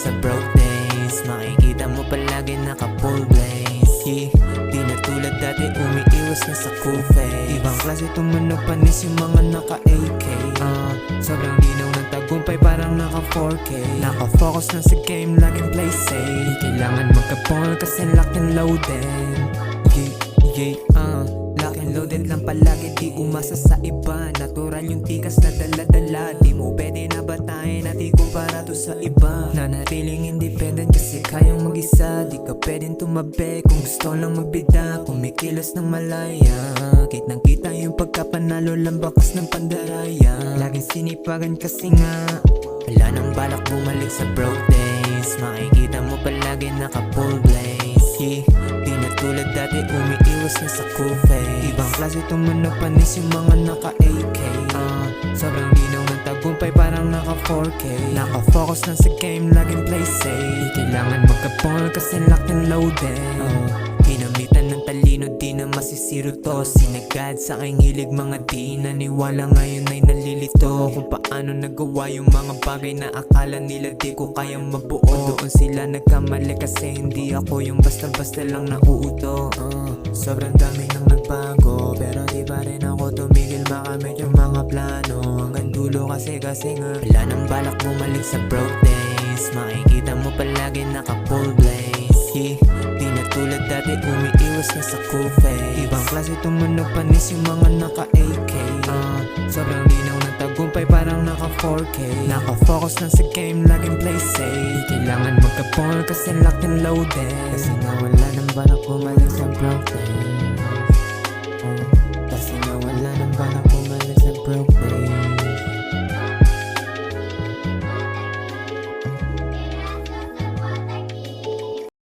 sa broke days. Makikita mo palagi naka-full blaze. Yeah, di na tulad dati umiiwas na sa cool face. Ibang klase tumunog panis yung mga naka-AK. Sobrang linaw ng tagumpay parang naka-4K. Naka-focus na sa game, laging play safe. Di kailangan magka-ball kasi lock and loaded. Lock and loaded lang palagi, di umasa sa iba. Natural yung tikas na dala-dala. Di mo pwede na batayin at ikumpara to sa iba. Nanatiling independent kasi kayang mag-isa. Di ka pwedeng tumabi kung gusto lang magbida. Kumikilos ng malaya, kitang kita yung pagkapanalo lang bakas ng pandaraya. Laging sinipagan kasi nga wala nang balak bumalik sa broke days. Makikita mo palagi naka-full blaze. Yeah, di na tulad dati umiiwas na sa cool face. Ibang klase tumunog panis yung mga naka-AK. Sobrang linaw ng tagumpay parang naka-4K. Naka-focus lang sa game, laging play safe. Di kailangan magka-ball kasi lock and loaded. Ginamitan ng talino, di na masisiro to. Sinagad sa aking hilig, mga di naniwala ngayon ay nalilito. Kung paano nagawa yung mga bagay na akala nila di ko kayang mabuo. Doon sila nagkamali kasi hindi ako yung basta-basta lang nauuto. Sobrang dami nang nagbago, pero di pa rin ako tumigil makamit yung mga plano. Hanggang dulo kasi nga wala nang balak bumalik sa broke days. Makikita mo palagi naka-full blaze. Yeah, di na tulad dati umiiwas na sa cool face. Ibang klase tumunog panis yung mga naka-AK. Sobrang linaw ng tagumpay parang naka-4K. Naka-focus lang sa game, laging play safe. Di kailangan magka-ball kasi lock and loaded. Kasi nga wala nang balak bumalik